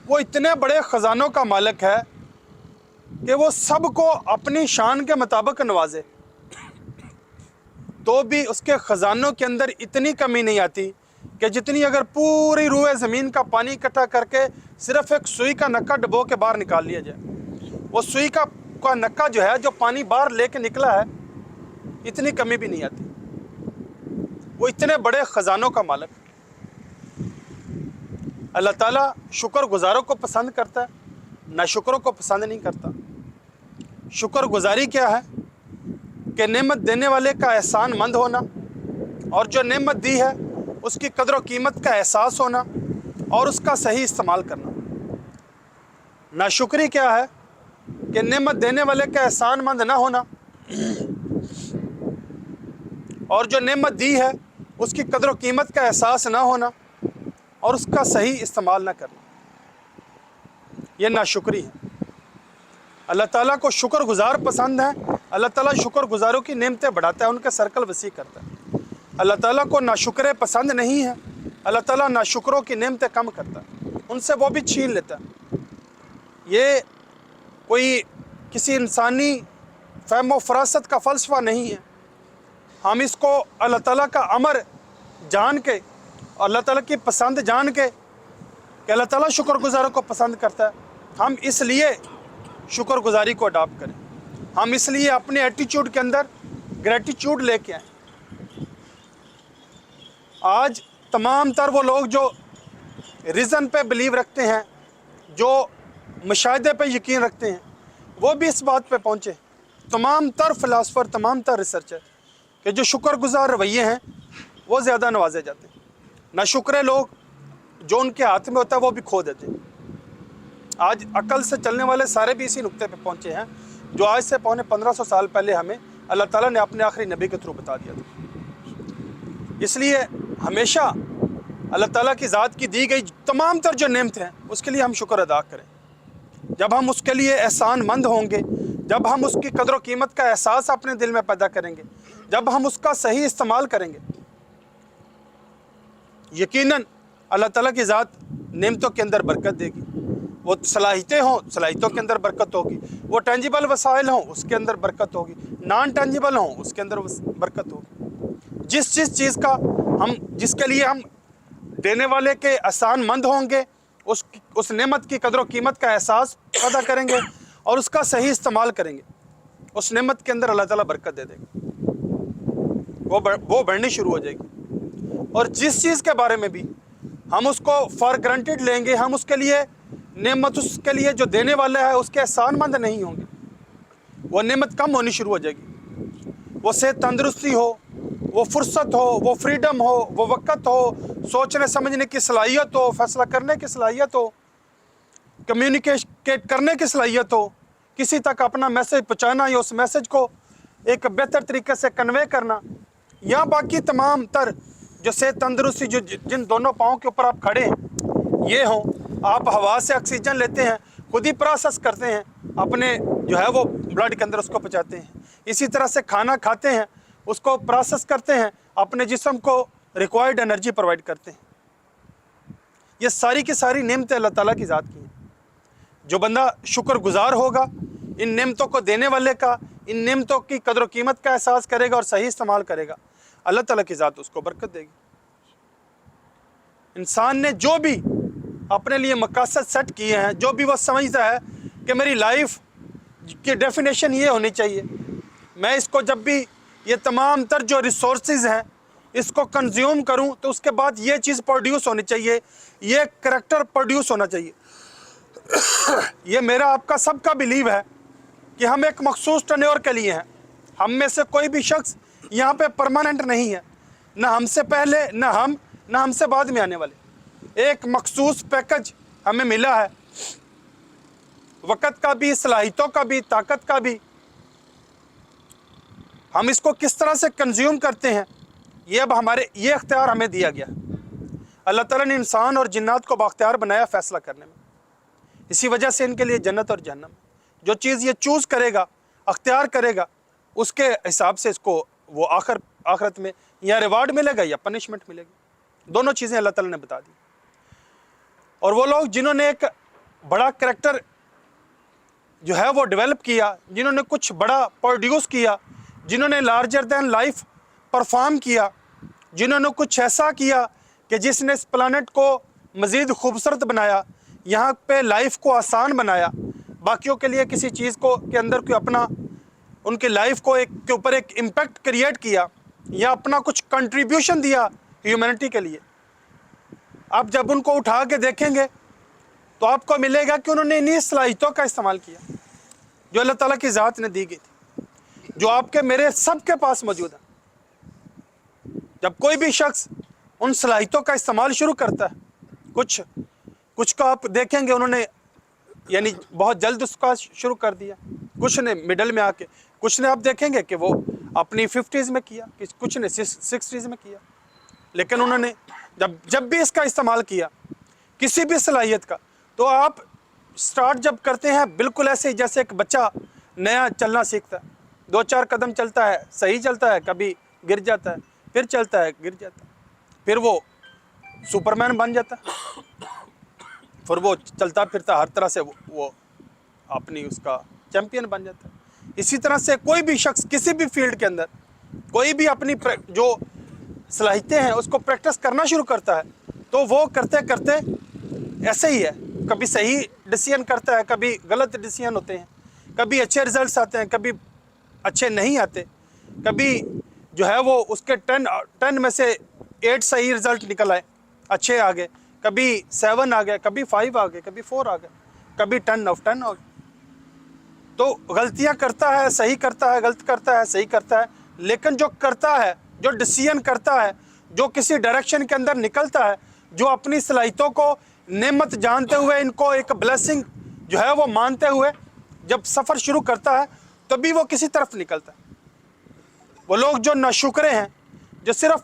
وہ اتنے بڑے خزانوں کا مالک ہے کہ وہ سب کو اپنی شان کے مطابق نوازے، تو بھی اس کے خزانوں کے اندر اتنی کمی نہیں آتی کہ جتنی اگر پوری روئے زمین کا پانی اکٹھا کر کے صرف ایک سوئی کا نکا ڈبو کے باہر نکال لیا جائے، وہ سوئی کا نکا جو ہے، جو پانی باہر لے کے نکلا ہے، اتنی کمی بھی نہیں آتی۔ وہ اتنے بڑے خزانوں کا مالک۔ اللہ تعالیٰ شکر گزاروں کو پسند کرتا ہے، ناشکروں کو پسند نہیں کرتا۔ شکر گزاری کیا ہے؟ کہ نعمت دینے والے کا احسان مند ہونا، اور جو نعمت دی ہے اس کی قدر و قیمت کا احساس ہونا اور اس کا صحیح استعمال کرنا۔ ناشکری کیا ہے؟ کہ نعمت دینے والے کا احسان مند نہ ہونا اور جو نعمت دی ہے اس کی قدر و قیمت کا احساس نہ ہونا اور اس کا صحیح استعمال نہ کرنا، یہ ناشکری ہے۔ اللہ تعالیٰ کو شکر گزار پسند ہے۔ اللہ تعالیٰ شکر گزاروں کی نعمتیں بڑھاتا ہے، ان کے سرکل وسیع کرتا ہے۔ اللہ تعالیٰ کو ناشکرے پسند نہیں ہے۔ اللہ تعالیٰ ناشکروں کی نعمتیں کم کرتا ہے، ان سے وہ بھی چھین لیتا ہے۔ یہ کوئی کسی انسانی فہم و فراست کا فلسفہ نہیں ہے۔ ہم اس کو اللہ تعالیٰ کا امر جان کے، اللہ تعالیٰ کی پسند جان کے کہ اللہ تعالیٰ شکر گزاروں کو پسند کرتا ہے، ہم اس لیے شکر گزاری کو اڈاپٹ کریں، ہم اس لیے اپنے ایٹیچیوڈ کے اندر گریٹیچیوڈ لے کے آئیں۔ آج تمام تر وہ لوگ جو ریزن پہ بلیو رکھتے ہیں، جو مشاہدے پہ یقین رکھتے ہیں، وہ بھی اس بات پہ پہنچے، تمام تر فلاسفر، تمام تر ریسرچر، کہ جو شکر گزار رویے ہیں وہ زیادہ نوازے جاتے ہیں۔ ناشکرے لوگ جو ان کے ہاتھ میں ہوتا ہے وہ بھی کھو دیتے ہیں۔ آج عقل سے چلنے والے سارے بھی اسی نقطے پہ پہنچے ہیں جو آج سے پونے 1500 سال پہلے ہمیں اللہ تعالیٰ نے اپنے آخری نبی کے تھرو بتا دیا تھا۔ اس لیے ہمیشہ اللہ تعالیٰ کی ذات کی دی گئی تمام تر جو نعمتیں ہیں اس کے لیے ہم شکر ادا کریں۔ جب ہم اس کے لیے احسان مند ہوں گے، جب ہم اس کی قدر و قیمت کا احساس اپنے دل میں پیدا کریں گے، جب ہم اس کا صحیح استعمال کریں گے، یقیناً اللہ تعالیٰ کی ذات نعمتوں کے اندر برکت دے گی۔ وہ صلاحیتیں ہوں، صلاحیتوں کے اندر برکت ہوگی، وہ ٹینجیبل وسائل ہوں، اس کے اندر برکت ہوگی، نان ٹینجیبل ہوں، اس کے اندر برکت ہوگی۔ جس چیز کا جس کے لیے ہم دینے والے کے احسان مند ہوں گے، اس نعمت کی قدر و قیمت کا احساس پیدا کریں گے اور اس کا صحیح استعمال کریں گے، اس نعمت کے اندر اللہ تعالیٰ برکت دے دے گا، وہ بڑھنی شروع ہو جائے گی۔ اور جس چیز کے بارے میں بھی ہم اس کو فار گرانٹیڈ لیں گے، ہم اس کے لیے نعمت، اس کے لیے جو دینے والا ہے اس کے احسان مند نہیں ہوں گے، وہ نعمت کم ہونی شروع ہو جائے گی۔ وہ صحت تندرستی ہو، وہ فرصت ہو، وہ فریڈم ہو، وہ وقت ہو، سوچنے سمجھنے کی صلاحیت ہو، فیصلہ کرنے کی صلاحیت ہو، کمیونیکیٹ کرنے کی صلاحیت ہو، کسی تک اپنا میسج پہنچانا یا اس میسج کو ایک بہتر طریقے سے کنوے کرنا، یا باقی تمام تر جو صحت تندرستی، جن دونوں پاؤں کے اوپر آپ کھڑے ہیں، یہ ہوں۔ آپ ہوا سے آکسیجن لیتے ہیں، خود ہی پروسیس کرتے ہیں، اپنے جو ہے وہ بلڈ کے اندر اس کو پہنچاتے ہیں۔ اسی طرح سے کھانا کھاتے ہیں، اس کو پروسیس کرتے ہیں، اپنے جسم کو ریکوائرڈ انرجی پرووائڈ کرتے ہیں۔ یہ ساری کی ساری نعمتیں اللہ تعالیٰ کی ذات کی ہیں۔ جو بندہ شکر گزار ہوگا، ان نعمتوں کو دینے والے کا، ان نعمتوں کی قدر و قیمت کا احساس کرے گا اور صحیح استعمال کرے گا، اللہ تعالیٰ کی ذات اس کو برکت دے گی۔ انسان نے جو بھی اپنے لیے مقاصد سیٹ کیے ہیں، جو بھی وہ سمجھتا ہے کہ میری لائف کی ڈیفینیشن یہ ہونی چاہیے، میں اس کو جب بھی یہ تمام تر جو ریسورسز ہیں اس کو کنزیوم کروں تو اس کے بعد یہ چیز پروڈیوس ہونی چاہیے، یہ کریکٹر پروڈیوس ہونا چاہیے۔ یہ میرا آپ کا سب کا بلیو ہے کہ ہم ایک مخصوص ٹرنیور کے لیے ہیں۔ ہم میں سے کوئی بھی شخص یہاں پہ پرماننٹ نہیں ہے، نہ ہم سے پہلے، نہ ہم سے بعد میں آنے والے۔ ایک مخصوص پیکج ہمیں ملا ہے، وقت کا بھی، صلاحیتوں کا بھی، طاقت کا بھی۔ ہم اس کو کس طرح سے کنزیوم کرتے ہیں، یہ اب یہ اختیار ہمیں دیا گیا ہے۔ اللہ تعالیٰ نے انسان اور جنات کو باختیار بنایا فیصلہ کرنے میں، اسی وجہ سے ان کے لیے جنت اور جہنم۔ جو چیز یہ چوز کرے گا، اختیار کرے گا، اس کے حساب سے اس کو وہ آخرت میں یا ریوارڈ ملے گا یا پنشمنٹ ملے گی۔ دونوں چیزیں اللہ تعالیٰ نے بتا دی۔ اور وہ لوگ جنہوں نے ایک बड़ा करेक्टर जो है वो डेवलप किया, जिन्होंने कुछ बड़ा प्रोड्यूस किया, जिन्होंने लार्जर दैन लाइफ परफॉर्म किया, जिन्होंने कुछ ऐसा किया कि जिसने इस प्लानट को मज़ीद खूबसूरत बनाया, यहाँ पे लाइफ को आसान बनाया, बाकियों के लिए किसी चीज़ को के अंदर कोई अपना उनकी लाइफ को एक के ऊपर एक इम्पैक्ट क्रिएट किया या अपना कुछ कंट्रीब्यूशन दिया ह्यूमैनिटी के लिए, आप जब उनको उठा के देखेंगे तो आपको मिलेगा कि उन्होंने इन्हीं सलाहियतों का इस्तेमाल किया जो अल्लाह ताला की ज़ात ने दी गई थी, जो आपके मेरे सब के पास मौजूद है। जब कोई भी शख्स उन सलाहियतों का इस्तेमाल शुरू करता है, कुछ को आप देखेंगे उन्होंने यानी बहुत जल्द उसका शुरू कर दिया, कुछ ने मिडल में आके, कुछ ने आप देखेंगे कि वो अपनी 50s में किया, कुछ ने 60s में किया, लेकिन उन्होंने जब भी इसका इस्तेमाल किया किसी भी सलाहियत का, तो आप स्टार्ट जब करते हैं बिल्कुल ऐसे ही जैसे एक बच्चा नया चलना सीखता है, 2-4 कदम चलता है, सही चलता है, कभी गिर जाता है, फिर चलता है, गिर जाता है, फिर वो सुपरमैन बन जाता है, फिर वो चलता फिरता हर तरह से वो अपनी उसका चैंपियन बन जाता है। इसी तरह से कोई भी शख्स किसी भी फील्ड के अंदर कोई भी अपनी जो सलाहियतें हैं उसको प्रैक्टिस करना शुरू करता है, तो वो करते करते ऐसे ही है, कभी सही डिसीजन करता है, कभी गलत डिसीजन होते हैं, कभी अच्छे रिजल्ट्स आते हैं, कभी अच्छे नहीं आते, कभी जो है वो उसके 10 में से 8 सही रिजल्ट निकल आए, अच्छे आ गए, कभी 7 आ गए, कभी 5 आ गए, कभी 4 आ गए, कभी 10 of 10 आ गए। तो गलतियां करता है, सही करता है, गलत करता है, सही करता है, लेकिन जो करता है, जो डिसीजन करता है, जो किसी डायरेक्शन के अंदर निकलता है, जो अपनी सलाहियतों को नेमत जानते हुए, इनको एक ब्लेसिंग जो है वो मानते हुए जब सफ़र शुरू करता है, तभी वो किसी तरफ निकलता है। वो लोग जो नाशुक्रे हैं, जो सिर्फ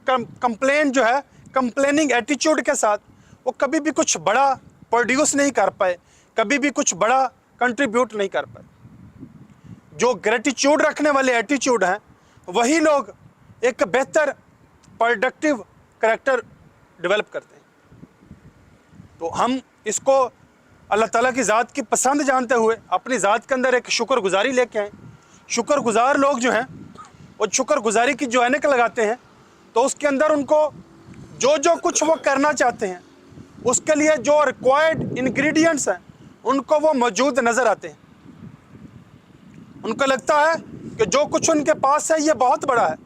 कंप्लेन जो है कंप्लेनिंग एटीट्यूड के साथ, वो कभी भी कुछ बड़ा प्रोड्यूस नहीं कर पाए, कभी भी कुछ बड़ा कंट्रीब्यूट नहीं कर पाए। जो ग्रेटिट्यूड रखने वाले एटीट्यूड हैं, वही लोग एक बेहतर प्रोडक्टिव करैक्टर डेवलप करते हैं। तो हम इसको अल्लाह ताला की ज़ात की पसंद जानते हुए अपनी ज़ात के अंदर एक शुक्रगुजारी लेके आए। शुक्रगुजार लोग जो हैं वो शुक्रगुजारी की जो ऐनक लगाते हैं, तो उसके अंदर उनको जो कुछ वो करना चाहते हैं उसके लिए जो रिक्वायर्ड इंग्रेडिएंट्स हैं उनको वो मौजूद नज़र आते हैं। उनको लगता है कि जो कुछ उनके पास है ये बहुत बड़ा है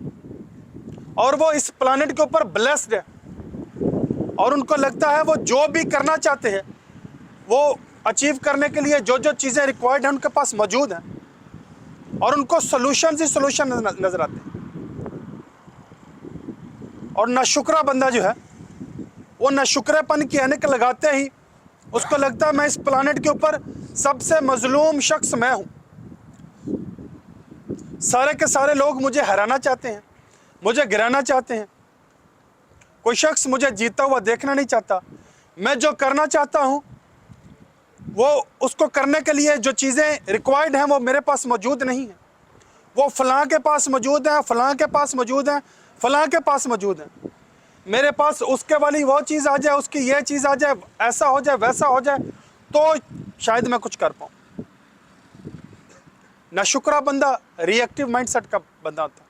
और वो इस प्लानट के ऊपर ब्लेस्ड है, और उनको लगता है वो जो भी करना चाहते हैं वो अचीव करने के लिए जो चीज़ें रिक्वायर्ड हैं उनके पास मौजूद हैं, और उनको सोल्यूशन ही सोल्यूशन नज़र आते हैं। और नाशुक्रा बंदा जो है वो नाशुक्रेपन की ऐनक लगाते ही उसको लगता है मैं इस प्लानट के ऊपर सबसे मजलूम शख्स मैं हूँ, सारे के सारे लोग मुझे हराना चाहते हैं, मुझे गिराना चाहते हैं, कोई शख्स मुझे जीता हुआ देखना नहीं चाहता, मैं जो करना चाहता हूँ वो उसको करने के लिए जो चीज़ें रिक्वायर्ड हैं वो मेरे पास मौजूद नहीं हैं, वो फ़लाँ के पास मौजूद हैं, फ़लाँ के पास मौजूद हैं, फ़लाँ के पास मौजूद हैं, मेरे पास उसके वाली वो चीज़ आ जाए, उसकी ये चीज़ आ जाए, ऐसा हो जाए, वैसा हो जाए, तो शायद मैं कुछ कर पाऊँ। नाशुक्रा बंदा रिएक्टिव माइंडसेट का बंदा होता है,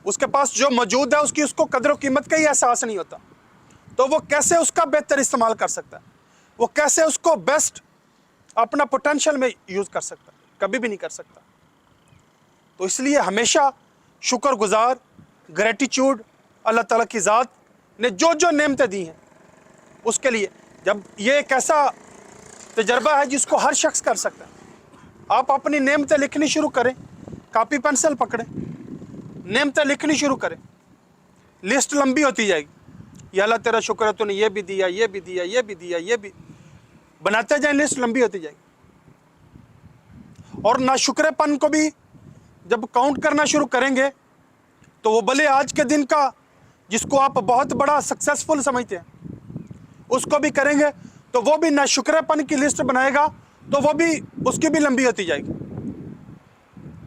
उसके पास जो मौजूद है उसको कदर व कीमत का ही एहसास नहीं होता, तो वो कैसे उसका बेहतर इस्तेमाल कर सकता है, वो कैसे उसको बेस्ट अपना पोटेंशियल में यूज़ कर सकता है, कभी भी नहीं कर सकता। तो इसलिए हमेशा शुक्रगुजार, ग्रेटिट्यूड, अल्लाह ताला की ज़ात ने जो नेमतें दी हैं उसके लिए, जब ये एक ऐसा तजर्बा है जिसको हर शख्स कर सकता है। आप अपनी नेमतें लिखनी शुरू करें, कापी पेंसिल पकड़ें, नेमतें लिखनी शुरू करें, लिस्ट लंबी होती जाएगी, या अल्लाह तेरा शुक्र है तूने ये भी दिया, ये भी दिया, ये भी दिया, ये भी, बनाते जाएं, लिस्ट लंबी होती जाएगी। और नाशुक्रेपन को भी जब काउंट करना शुरू करेंगे तो वो भले आज के दिन का जिसको आप बहुत बड़ा सक्सेसफुल समझते हैं उसको भी करेंगे, तो वो भी नाशुक्रेपन की लिस्ट बनाएगा, तो वो भी उसकी भी लंबी होती जाएगी।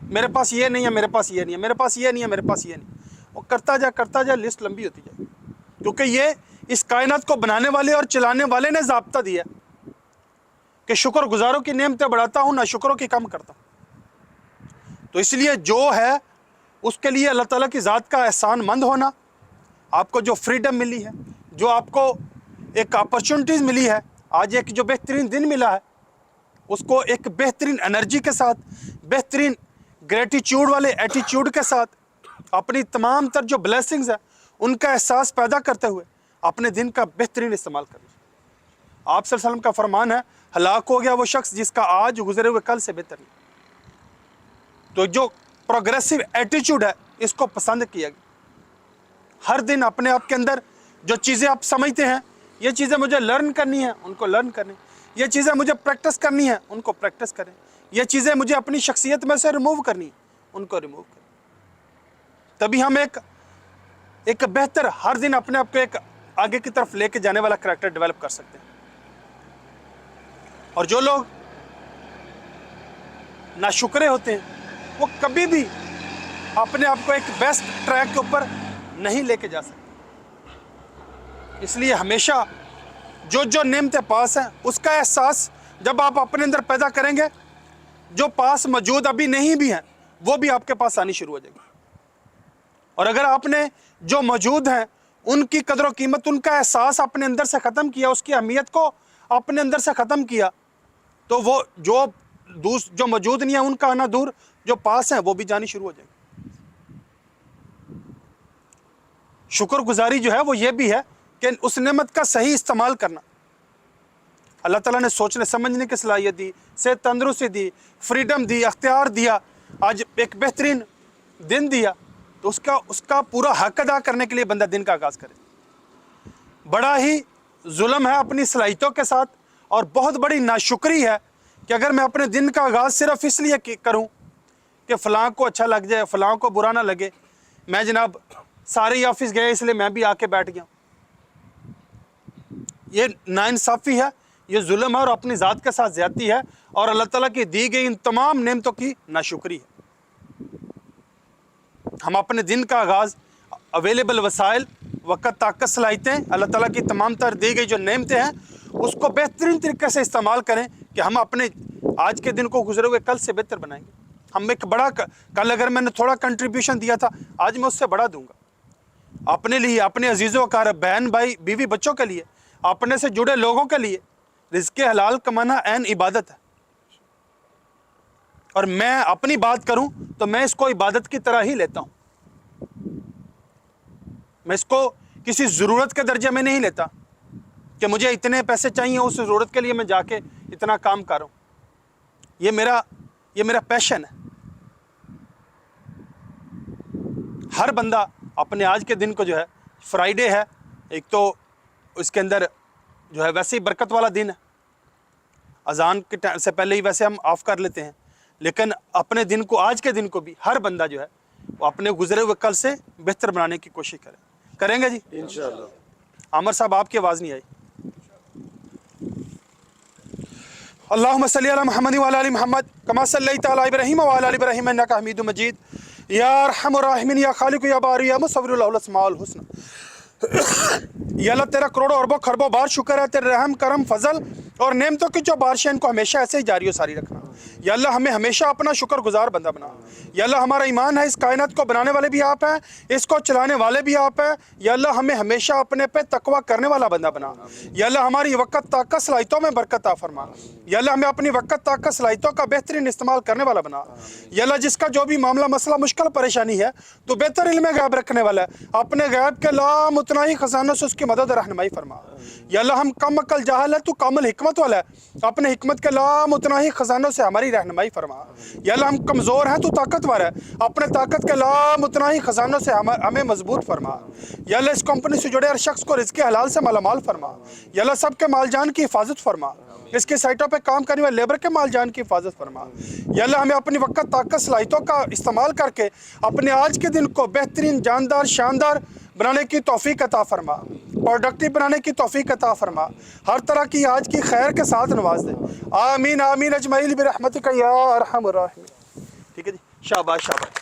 मेरे पास ये नहीं है, मेरे पास ये नहीं है, मेरे पास ये नहीं है, मेरे पास ये नहीं, वो करता जा लिस्ट लंबी होती जाएगी, क्योंकि ये इस कायनात को बनाने वाले और चलाने वाले ने ज़ाब्ता दिया कि शुक्रगुजारों की नेमतें बढ़ाता हूँ, नाशुकरों की कम करता हूँ। तो इसलिए जो है उसके लिए अल्लाह ताला की ज़ात का एहसान मंद होना, आपको जो फ्रीडम मिली है, जो आपको एक अपॉर्चुनिटीज़ मिली है, आज एक जो बेहतरीन दिन मिला है, उसको एक बेहतरीन एनर्जी के साथ, बेहतरीन ग्रेटिट्यूड वाले एटीट्यूड के साथ, अपनी तमाम तर जो ब्लेसिंग्स है उनका एहसास पैदा करते हुए अपने दिन का बेहतरीन इस्तेमाल करें। आप सल्लल्लाहु अलैहि वसल्लम का फरमान है, हलाक हो गया वो शख्स जिसका आज गुजरे हुए कल से बेहतर नहीं। तो जो प्रोग्रेसिव एटीट्यूड है इसको पसंद किया गया। हर दिन अपने आप के अंदर जो चीज़ें आप समझते हैं ये चीज़ें मुझे लर्न करनी है, उनको लर्न करें। ये चीज़ें मुझे प्रैक्टिस करनी है, उनको प्रैक्टिस करें। ये चीज़ें मुझे अपनी शख्सियत में से रिमूव करनी है, उनको रिमूव करें। तभी हम एक बेहतर, हर दिन अपने आप को एक आगे की तरफ लेके जाने वाला करैक्टर डेवलप कर सकते हैं। और जो लोग नाशुक्रे होते हैं वो कभी भी अपने आप को एक बेस्ट ट्रैक के ऊपर नहीं लेके जा सकते। इसलिए हमेशा जो जो नेमतें पास हैं उसका एहसास जब आप अपने अंदर पैदा करेंगे, जो पास मौजूद अभी नहीं भी हैं वो भी आपके पास आनी शुरू हो जाएगी। और अगर आपने जो मौजूद हैं उनकी कदर कीमत, उनका एहसास अपने अंदर से ख़त्म किया, उसकी अहमियत को अपने अंदर से ख़त्म किया, तो वो जो मौजूद नहीं है उनका आना दूर, जो पास हैं वो भी जानी शुरू हो जाएगी। शुक्रगुजारी जो है वो ये भी है कि उस नेमत का सही इस्तेमाल करना। अल्लाह ताला ने सोचने समझने की सलाहियत दी, सेहत तंदुरुस्ती दी, फ्रीडम दी, अख्तियार दिया, आज एक बेहतरीन दिन दिया, तो उसका पूरा हक अदा करने के लिए बंदा दिन का आगाज़ करे। बड़ा ही जुल्म है अपनी सलाहियतों के साथ, और बहुत बड़ी नाशुक्री है कि अगर मैं अपने दिन का आगाज़ सिर्फ इसलिए करूं कि फ़लाँ को अच्छा लग जाए, फ़लाँ को बुरा ना लगे, मैं जनाब सारे ही ऑफिस गए इसलिए मैं भी आके बैठ गया। ये नाइंसाफ़ी है, ये जुल्म है और अपनी ज़ात के साथ ज़्यादती है, और अल्लाह ताला की दी गई इन तमाम नेमतों की नाशुक्री है। हम अपने दिन का आगाज़ अवेलेबल वसाइल, वक़्त, ताकत, सलाहियतें, अल्लाह ताला की तमाम तर दी गई जो नेमतें हैं उसको बेहतरीन तरीके से इस्तेमाल करें कि हम अपने आज के दिन को गुजरे हुए कल से बेहतर बनाएंगे। हम एक बड़ा, कल अगर मैंने थोड़ा कंट्रीब्यूशन दिया था, आज मैं उससे बड़ा दूंगा अपने लिए, अपने अजीज़ों कार, बहन भाई, बीवी बच्चों के लिए, अपने से जुड़े लोगों के लिए। रिज़्क़ हलाल कमाना ऐन इबादत है, और मैं अपनी बात करूं तो मैं इसको इबादत की तरह ही लेता हूं। मैं इसको किसी ज़रूरत के दर्जे में नहीं लेता कि मुझे इतने पैसे चाहिए, उस ज़रूरत के लिए मैं जाके इतना काम कर रहा हूं। ये मेरा पैशन है। हर बंदा अपने आज के दिन को, जो है फ्राइडे है, एक तो इसके अंदर जो है वैसे ही बरकत वाला दिन है, अजान के टाइम से पहले ही वैसे हम ऑफ कर लेते हैं, लेकिन अपने दिन को, आज के दिन को भी हर बंदा जो है वो अपने गुजरे हुए कल से बेहतर बनाने की कोशिश करेंगे जी इंशाअल्लाह। आमर साहब आपकी आवाज़ नहीं आई। अल्लाहुम्मा सल्ली अला मुहम्मद व अला आलि मुहम्मद कमा सल्लैता अला इब्राहीम व अला आलि इब्राहीम इन्नका हमीदुम मजीद। या अरहमुर राहिमीन या खालिक या बारी या मुसव्विर लहुल अस्माउल हुस्ना। या अल्लाह तेरा करोड़ों अरबों खरबों बार शुक्र है, तेरे रहम करम फजल और नेमतों की जो बारिश है इनको हमेशा ऐसे ही जारी सारी रखना। या अल्लाह हमें हमेशा अपना शुक्रगुजार बंदा बना। या अल्लाह हमारा ईमान है इस कायनात को बनाने वाले भी आप हैं, इसको चलाने वाले भी आप हैं। या अल्लाह हमें हमेशा अपने पे तकवा करने वाला बंदा बना। या अल्लाह हमारी वक़्त, ताकत, सलाहियतों में बरकत अता फरमा। या अल्लाह हमें अपनी वक़्त, ताकत, सलाहियतों का बेहतरीन इस्तेमाल करने वाला बना। या अल्लाह जिसका जो भी मामला, मसला, मुश्किल, परेशानी है तो बेहतर इल्म गैब रखने वाला है, अपने गैब के लामुतनाही खजानों से उसकी मदद रहनुमाई फरमा। या अल्लाह हम कम अकल जाहिल है, तू कामिल हिकमत वाला है, अपने हिकमत के लामुतनाही खजानों से हमारी रहनुमाई फरमा। या अल्लाह हम कमज़ोर हैं, तू ताकतवर है, अपने ताकत के लामुतनाही खजानों से हमें मजबूत फरमा। या अल्लाह इस कंपनी से जुड़े हर शख्स को रिज़्क़ हलाल से मालामाल फरमा। या अल्लाह सबके माल जान की हिफाजत फरमा, इसकी साइटों पे काम करने वाले लेबर के माल जान की हिफाजत फरमा। या अल्लाह हमें अपनी वक़्त, ताकत, सलाहियतों का इस्तेमाल करके अपने आज के दिन को बेहतरीन, जानदार, शानदार बनाने की तौफीक अता फरमा, प्रोडक्टिव बनाने की तौफीक अता फरमा, हर तरह की आज की खैर के साथ नवाज दे। आमीन आमीन अजमईन बिरहमतिका या अरहमुर राहिमीन। ठीक है जी, शाबाश शाबाश।